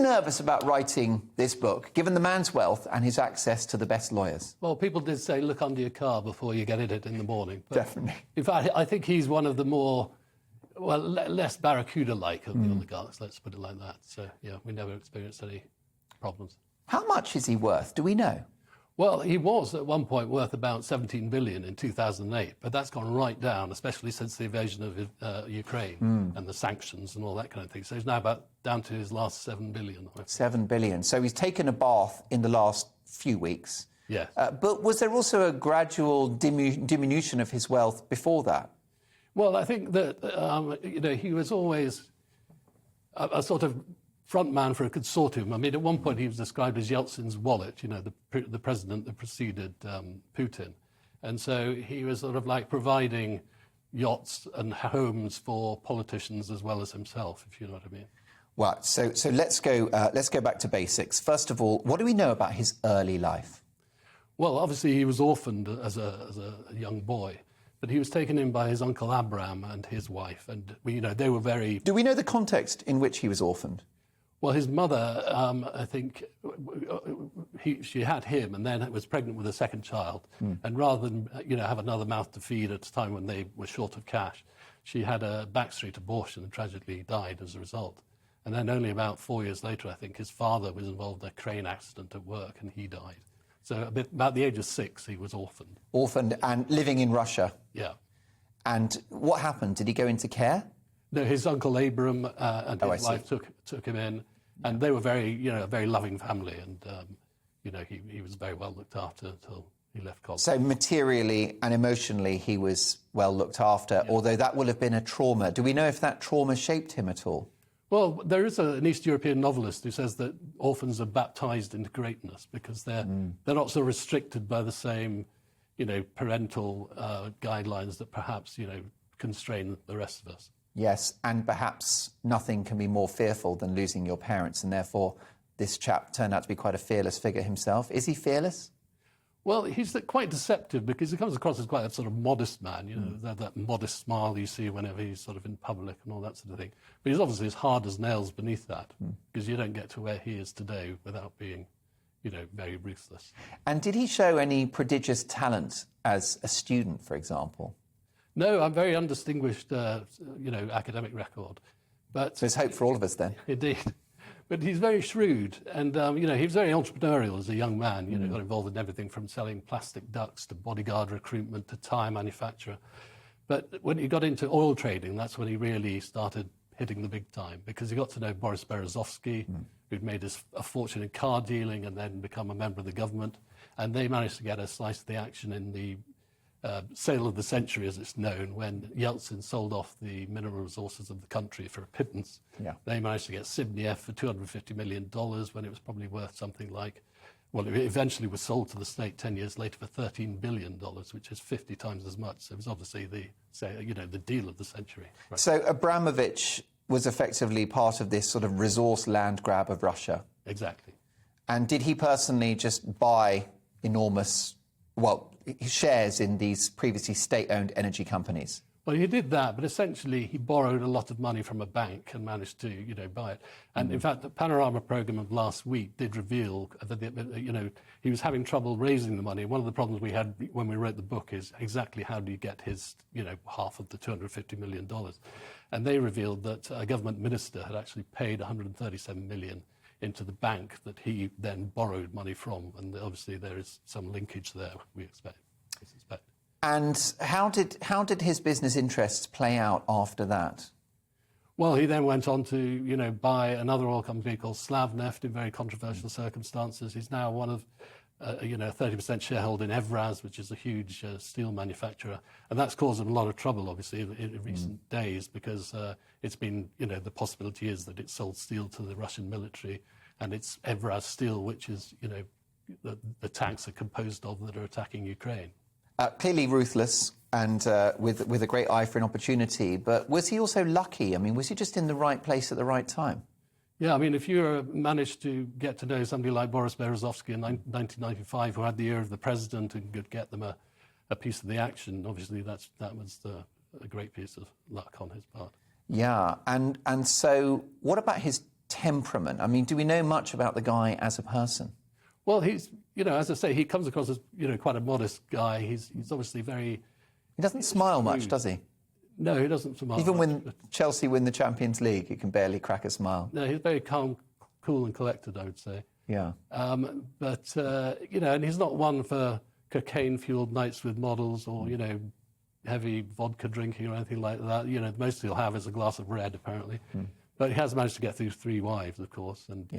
nervous about writing this book, given the man's wealth and his access to the best lawyers? Well, people did say, look under your car before you get in it in the morning. But definitely. In fact, I think he's one of the more, well, less Barracuda-like of the oligarchs, let's put it like that. So, yeah, we never experienced any problems. How much is he worth? Do we know? Well, he was at one point worth about 17 billion in 2008, but that's gone right down, especially since the invasion of Ukraine and the sanctions and all that kind of thing. So he's now down to his last 7 billion. 7 billion. So he's taken a bath in the last few weeks. Yes. But was there also a gradual diminution of his wealth before that? Well, I think that, he was always a sort of front man for a consortium. I mean, at one point he was described as Yeltsin's wallet, the president that preceded Putin. And so he was sort of like providing yachts and homes for politicians as well as himself, if you know what I mean. Well, so let's go back to basics. First of all, what do we know about his early life? Well, obviously he was orphaned as a young boy, but he was taken in by his uncle Abraham and his wife, and they were very... Do we know the context in which he was orphaned? Well, his mother, I think, she had him and then was pregnant with a second child. And rather than, have another mouth to feed at a time when they were short of cash, she had a backstreet abortion and tragically died as a result. And then only about 4 years later, I think, his father was involved in a crane accident at work and he died. So about the age of 6, he was orphaned. Orphaned and living in Russia? Yeah. And what happened? Did he go into care? No, his uncle Abram and his wife took him in, and they were a very loving family, and he was very well looked after until he left college. So materially and emotionally, he was well looked after, although that will have been a trauma. Do we know if that trauma shaped him at all? Well, there is an East European novelist who says that orphans are baptized into greatness because they're not so restricted by the same, parental guidelines that perhaps constrain the rest of us. Yes, and perhaps nothing can be more fearful than losing your parents, and therefore this chap turned out to be quite a fearless figure himself. Is he fearless? Well, he's quite deceptive because he comes across as quite a sort of modest man, that modest smile you see whenever he's sort of in public and all that sort of thing. But he's obviously as hard as nails beneath that because you don't get to where he is today without being, very ruthless. And did he show any prodigious talent as a student, for example? No, I'm very undistinguished, academic record. But so there's hope for all of us then. Indeed. But he's very shrewd, and he was very entrepreneurial as a young man. Got involved in everything from selling plastic ducks to bodyguard recruitment to tyre manufacturer. But when he got into oil trading, that's when he really started hitting the big time, because he got to know Boris Berezovsky, who'd made a fortune in car dealing and then become a member of the government, and they managed to get a slice of the action in the sale of the century, as it's known, when Yeltsin sold off the mineral resources of the country for a pittance. Yeah. They managed to get Sibnev for $250 million when it was probably worth something like, well, it eventually was sold to the state 10 years later for $13 billion, which is 50 times as much. So it was obviously the deal of the century. Right. So Abramovich was effectively part of this sort of resource land grab of Russia. Exactly. And did he personally just buy enormous, shares in these previously state-owned energy companies? Well, he did that, but essentially he borrowed a lot of money from a bank and managed to, buy it. And in fact, the Panorama programme of last week did reveal that, he was having trouble raising the money. One of the problems we had when we wrote the book is exactly how do you get his, half of the $250 million. And they revealed that a government minister had actually paid $137 million into the bank that he then borrowed money from, and obviously there is some linkage there, we suspect. And how did his business interests play out after that? Well, he then went on to, buy another oil company called Slavneft in very controversial circumstances. He's now one of, a 30% shareholder in Evraz, which is a huge steel manufacturer, and that's caused him a lot of trouble, obviously, in recent days, because it's been, the possibility is that it sold steel to the Russian military, and it's Evraz steel, which is, the tanks are composed of that are attacking Ukraine. Clearly ruthless and with a great eye for an opportunity, but was he also lucky? I mean, was he just in the right place at the right time? Yeah, I mean, if you managed to get to know somebody like Boris Berezovsky in 1995, who had the ear of the president and could get them a piece of the action, obviously that was a great piece of luck on his part. Yeah, and so what about his temperament? I mean, do we know much about the guy as a person? Well, he's, as I say, he comes across as, quite a modest guy. He's obviously very... He doesn't smile much, does he? No, he doesn't smile Even much, when Chelsea win the Champions League, he can barely crack a smile. No, he's very calm, cool and collected, I would say. Yeah. And he's not one for cocaine-fueled nights with models or, heavy vodka drinking or anything like that. The most he'll have is a glass of red, apparently. But he has managed to get through 3 wives, of course. And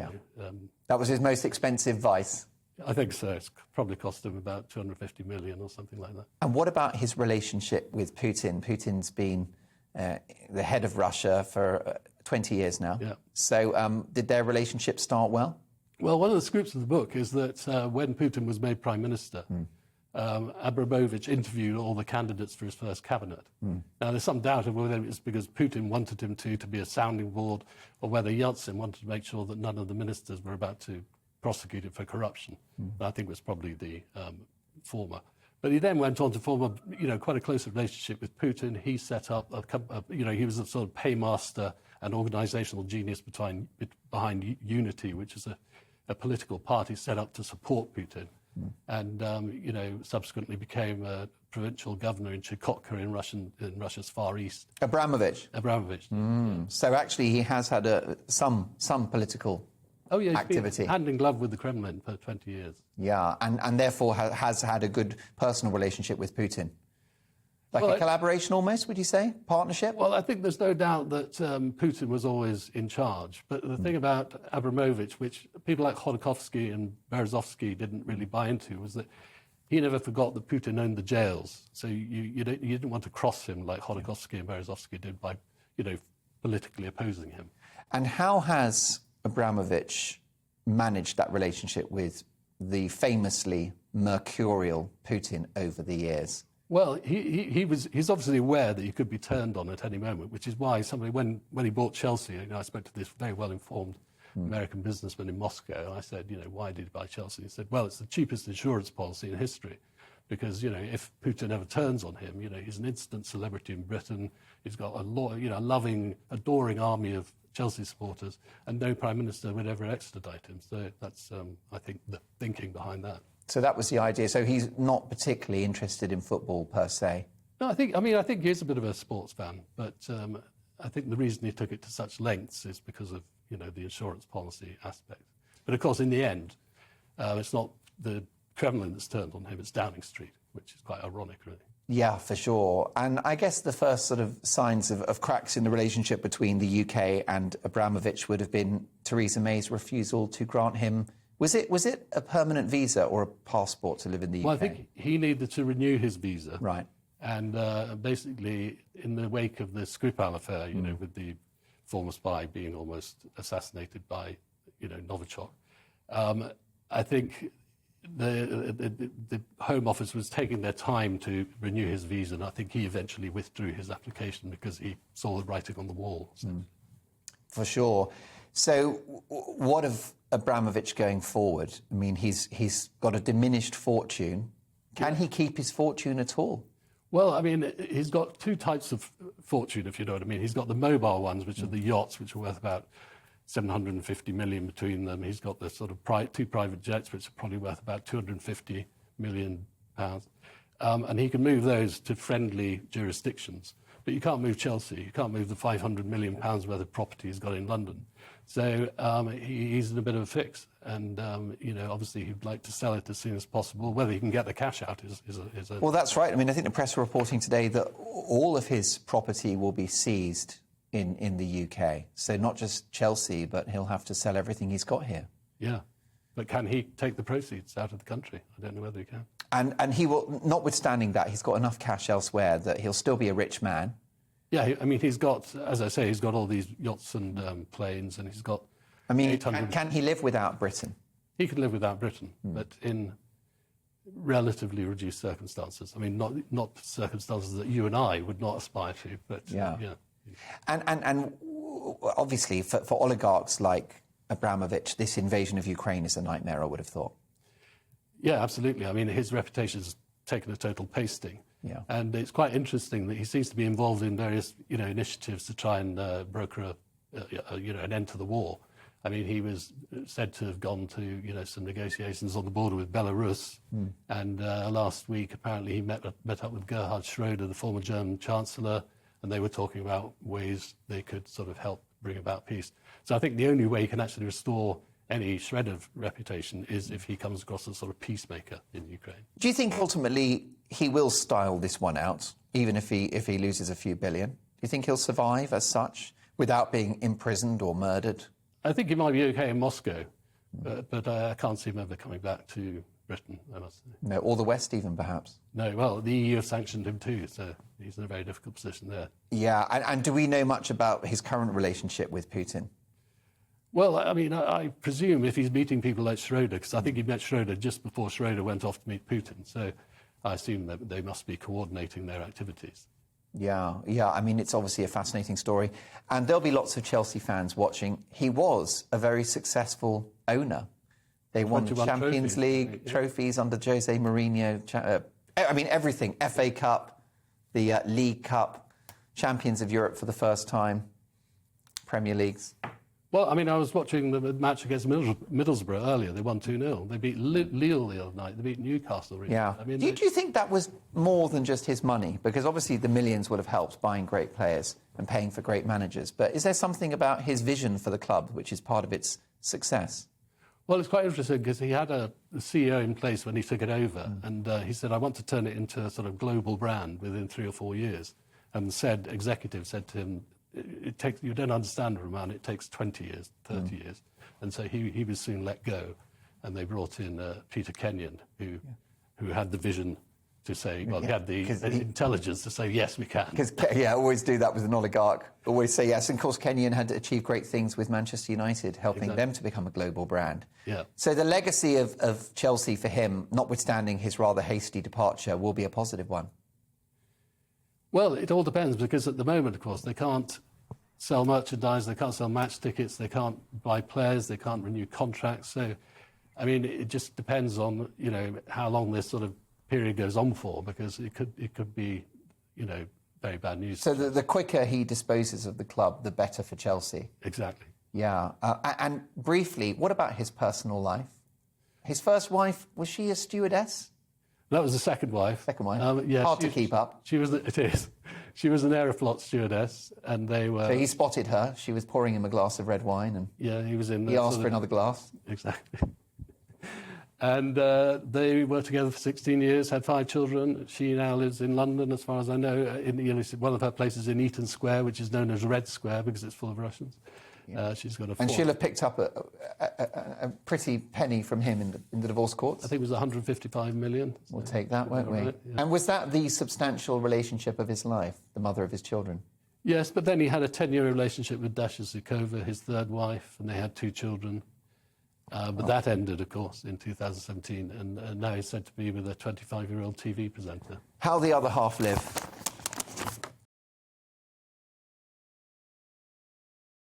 that was his most expensive vice. I think so. It's probably cost him about 250 million or something like that. And what about his relationship with Putin? Putin's been the head of Russia for 20 years now. Yeah. So did their relationship start well? Well, one of the scoops of the book is that when Putin was made prime minister, Abramovich interviewed all the candidates for his first cabinet. Now, there's some doubt of whether it's because Putin wanted him to be a sounding board or whether Yeltsin wanted to make sure that none of the ministers were about to prosecute him for corruption. And I think it was probably the former. But he then went on to form quite a close relationship with Putin. He set up he was a sort of paymaster and organizational genius behind Unity, which is a political party set up to support Putin. And, subsequently became a provincial governor in Chukotka in Russia's Far East. Abramovich? Abramovich. So actually he has had some political activity. Been hand in glove with the Kremlin for 20 years. Yeah, and therefore has had a good personal relationship with Putin. Like a collaboration almost, would you say? Partnership? Well, I think there's no doubt that Putin was always in charge. But the thing about Abramovich, which people like Khodorkovsky and Berezovsky didn't really buy into, was that he never forgot that Putin owned the jails. So you didn't want to cross him like Khodorkovsky and Berezovsky did by, politically opposing him. And how has Abramovich managed that relationship with the famously mercurial Putin over the years? Well, he's obviously aware that he could be turned on at any moment, which is why when he bought Chelsea, I spoke to this very well-informed American businessman in Moscow, and I said, why did he buy Chelsea? He said, well, it's the cheapest insurance policy in history, because, if Putin ever turns on him, he's an instant celebrity in Britain. He's got a loving, adoring army of Chelsea supporters, and no prime minister would ever extradite him. So that's, I think, the thinking behind that. So that was the idea. So he's not particularly interested in football per se. No, I think he's a bit of a sports fan, but I think the reason he took it to such lengths is because of the insurance policy aspect. But of course, in the end, it's not the Kremlin that's turned on him; it's Downing Street, which is quite ironic, really. Yeah, for sure. And I guess the first sort of signs of cracks in the relationship between the UK and Abramovich would have been Theresa May's refusal to grant him. Was it a permanent visa or a passport to live in the UK? Well, I think he needed to renew his visa. Right. And basically, in the wake of the Skripal affair, with the former spy being almost assassinated by, Novichok, I think the Home Office was taking their time to renew his visa, and I think he eventually withdrew his application because he saw the writing on the wall. For sure. So what of Abramovich going forward? I mean, he's got a diminished fortune. Can he keep his fortune at all? Well, I mean, he's got 2 types of fortune, if you know what I mean. He's got the mobile ones, which are the yachts, which are worth about 750 million between them. He's got the sort of 2 private jets, which are probably worth about 250 million pounds. And he can move those to friendly jurisdictions. But you can't move Chelsea. You can't move the 500 million pounds worth of property he's got in London. So he's in a bit of a fix. And, obviously he'd like to sell it as soon as possible. Whether he can get the cash out is a... Well, that's right. I mean, I think the press are reporting today that all of his property will be seized in the UK. So not just Chelsea, but he'll have to sell everything he's got here. Yeah. But can he take the proceeds out of the country? I don't know whether he can. And he will, notwithstanding that, he's got enough cash elsewhere that he'll still be a rich man. Yeah, I mean, he's got, as I say, he's got all these yachts and planes, and he's got... I mean, can he live without Britain? He could live without Britain, but in relatively reduced circumstances. I mean, not circumstances that you and I would not aspire to, but yeah. And obviously, for oligarchs like Abramovich, this invasion of Ukraine is a nightmare, I would have thought. Yeah, absolutely. I mean, his reputation's taken a total pasting. Yeah. And it's quite interesting that he seems to be involved in various, initiatives to try and broker an end to the war. I mean, he was said to have gone to, some negotiations on the border with Belarus. And last week, apparently, he met up with Gerhard Schroeder, the former German Chancellor, and they were talking about ways they could sort of help bring about peace. So I think the only way he can actually restore any shred of reputation is if he comes across as a sort of peacemaker in Ukraine. Do you think ultimately he will style this one out, even if he loses a few billion? Do you think he'll survive as such without being imprisoned or murdered? I think he might be okay in Moscow, but I can't see him ever coming back to Britain, I must say. No, or the West even, perhaps? No, well, the EU have sanctioned him too, so he's in a very difficult position there. Yeah, and do we know much about his current relationship with Putin? Well, I mean, I presume if he's meeting people like Schroeder, because I think he met Schroeder just before Schroeder went off to meet Putin, so I assume that they must be coordinating their activities. Yeah. I mean, it's obviously a fascinating story. And there'll be lots of Chelsea fans watching. He was a very successful owner. They won Champions League trophies under Jose Mourinho. I mean, everything. FA Cup, the League Cup, Champions of Europe for the first time, Premier Leagues. Well, I mean, I was watching the match against Middlesbrough earlier. They won 2-0. They beat Lille the other night. They beat Newcastle recently. Yeah. I mean, do you think that was more than just his money? Because obviously the millions would have helped buying great players and paying for great managers. But is there something about his vision for the club which is part of its success? Well, it's quite interesting because he had a CEO in place when he took it over. And he said, I want to turn it into a sort of global brand within 3 or 4 years. And executive said to him, you don't understand, Roman, it takes 20 years, 30 years. And so he was soon let go. And they brought in Peter Kenyon, who had the vision to say, well, he had the intelligence to say, yes, we can. Because, always do that with an oligarch. Always say yes. And, of course, Kenyon had achieved great things with Manchester United, helping them to become a global brand. Yeah. So the legacy of Chelsea for him, notwithstanding his rather hasty departure, will be a positive one. Well, it all depends, because at the moment, of course, they can't sell merchandise, they can't sell match tickets, they can't buy players, they can't renew contracts. So, I mean, it just depends on, how long this sort of period goes on for, because it could be, very bad news. So the quicker he disposes of the club, the better for Chelsea. Exactly. Yeah. And briefly, what about his personal life? His first wife, was she a stewardess? That was the second wife. Hard to keep up. It is. She was an Aeroflot stewardess, and they were... So he spotted her. She was pouring him a glass of red wine, and he was in. He asked for another glass. Exactly. And they were together for 16 years, had 5 children. She now lives in London, as far as I know. One of her places in Eaton Square, which is known as Red Square because it's full of Russians. She's got and she'll have picked up a pretty penny from him in the divorce courts. I think it was 155 million. So we'll take that, won't we? Right, yeah. And was that the substantial relationship of his life, the mother of his children? Yes, but then he had a 10-year relationship with Dasha Zukova, his third wife, and they had 2 children. But that ended, of course, in 2017, and now he's said to be with a 25-year-old TV presenter. How'll the other half live?